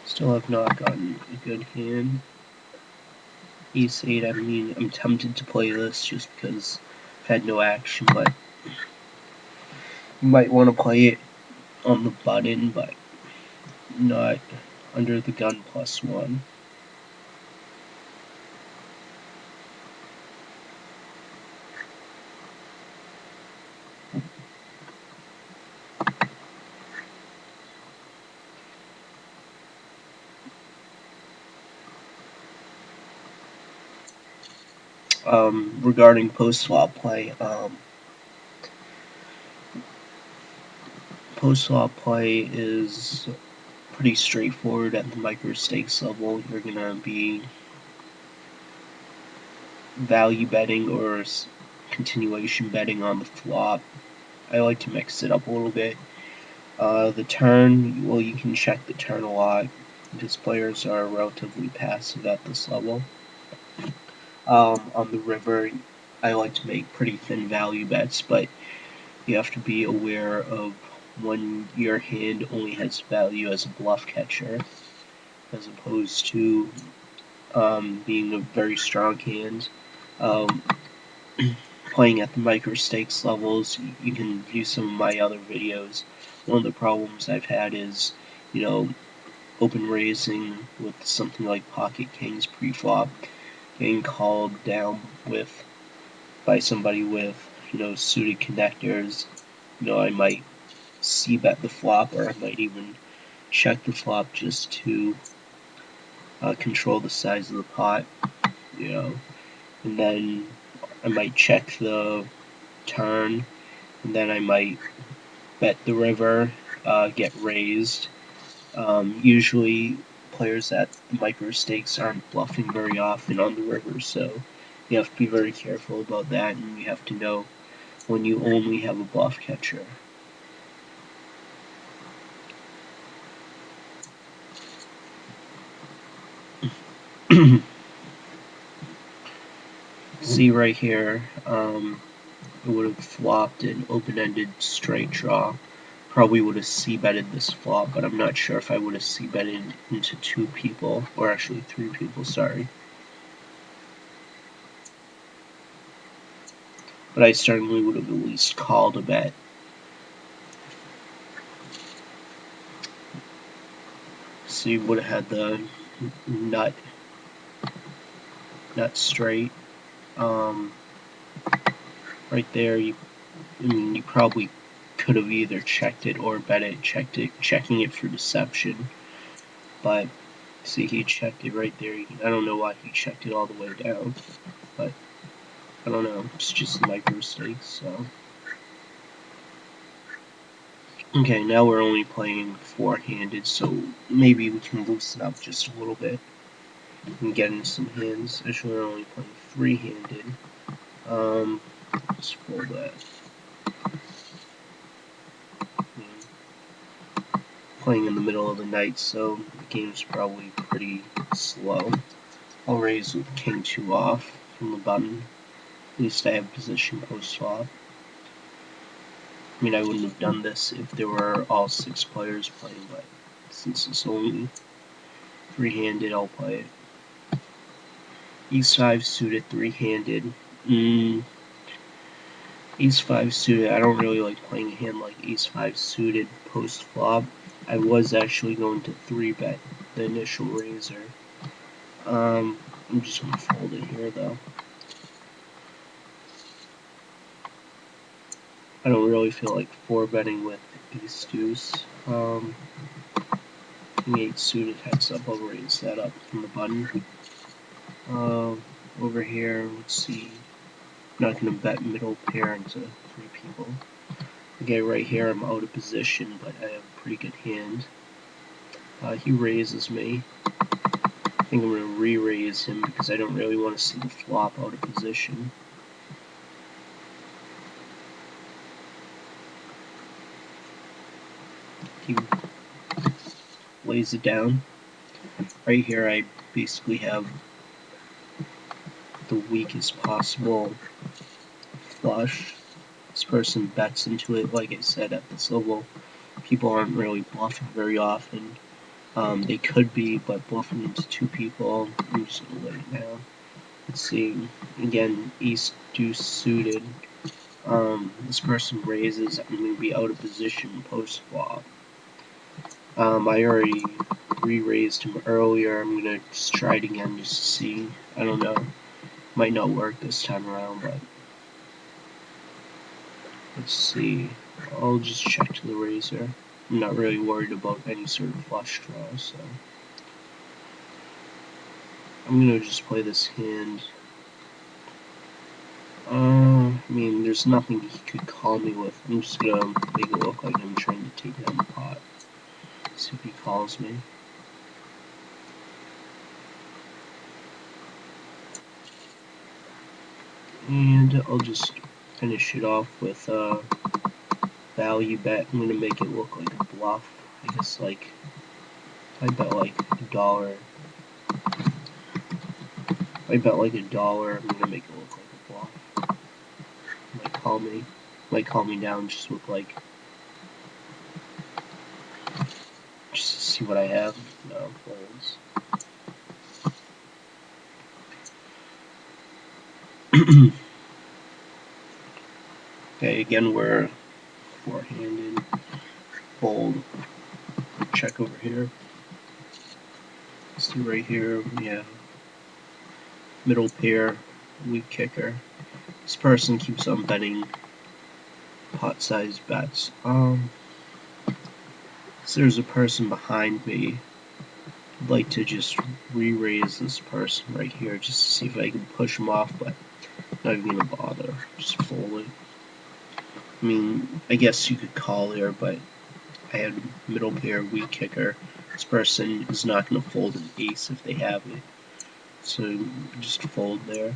Still have not gotten a good hand. E8, I mean, I'm tempted to play this just because I've had no action, but you might want to play it on the button, but not under the gun +1. Regarding post-flop play, post-flop play is pretty straightforward at the micro stakes level. You're gonna be value betting or continuation betting on the flop. I like to mix it up a little bit. The turn, well, you can check the turn a lot because players are relatively passive at this level. On the river, I like to make pretty thin value bets, but you have to be aware of when your hand only has value as a bluff catcher, as opposed to being a very strong hand. Playing at the micro stakes levels, you can view some of my other videos. One of the problems I've had is, open raising with something like pocket kings pre-flop, getting called down with by somebody with, suited connectors. I might c-bet the flop, or I might even check the flop just to control the size of the pot, and then I might check the turn, and then I might bet the river, get raised. Usually players at the micro stakes aren't bluffing very often on the river, so you have to be very careful about that, and you have to know when you only have a bluff catcher. See right here, it would have flopped an open-ended straight draw. Probably would have c-betted this flop, but I'm not sure if I would have c-betted into 2 people, or actually 3 people, sorry. But I certainly would have at least called a bet. So you would have had the nut straight. Right there, you probably could have either checked it or bet it, checking it for deception. But see, he checked it right there. I don't know why he checked it all the way down, but I don't know. It's just micro stakes, so. Okay, now we're only playing 4-handed, so maybe we can loosen up just a little bit and get in some hands. Actually, we're only playing 3-handed. Let's pull that. Playing in the middle of the night, so the game's probably pretty slow. I'll raise with king 2 off from the button. At least I have position post-flop. I mean, I wouldn't have done this if there were all 6 players playing, but since it's only 3-handed, I'll play it. Ace-5 suited 3-handed. Ace-5 suited, I don't really like playing a hand like Ace-5 suited post-flop. I was actually going to 3-bet the initial raiser. I'm just going to fold it here, though. I don't really feel like 4-betting with Ace-Deuce. King 8 suited heads up, I'll raise that up from the button. Over here, let's see. I'm not going to bet middle pair into 3 people. Okay, right here I'm out of position, but I have a pretty good hand. He raises me. I think I'm going to re-raise him because I don't really want to see the flop out of position. He lays it down. Right here I basically have the weakest possible flush. This person bets into it. Like I said, at this level, people aren't really bluffing very often. They could be, but both of them to 2 people. I'm just gonna let it down. Let's see. Again, ace deuce suited. This person raises. I'm gonna be out of position post flop. I already re-raised him earlier. I'm gonna just try it again just to see. I don't know. Might not work this time around, but let's see. I'll just check to the raiser. I'm not really worried about any sort of flush draw, so I'm gonna just play this hand. I mean, there's nothing he could call me with. I'm just gonna make it look like I'm trying to take down the pot. See if he calls me. And I'll just finish it off with value bet. I'm gonna make it look like a bluff. I guess like I bet like $1. I bet like $1. I'm gonna make it look like a bluff. Might call me down just with like just to see what I have. No folds. Okay, again we're four-handed. Fold. Check over here. See right here we have middle pair, weak kicker. This person keeps on betting pot-sized bets. So there's a person behind me. I'd like to just re-raise this person right here just to see if I can push him off, but not even gonna bother. Just fold it. I mean, I guess you could call there, but I had middle pair, weak kicker. This person is not gonna fold an ace if they have it, so just fold there.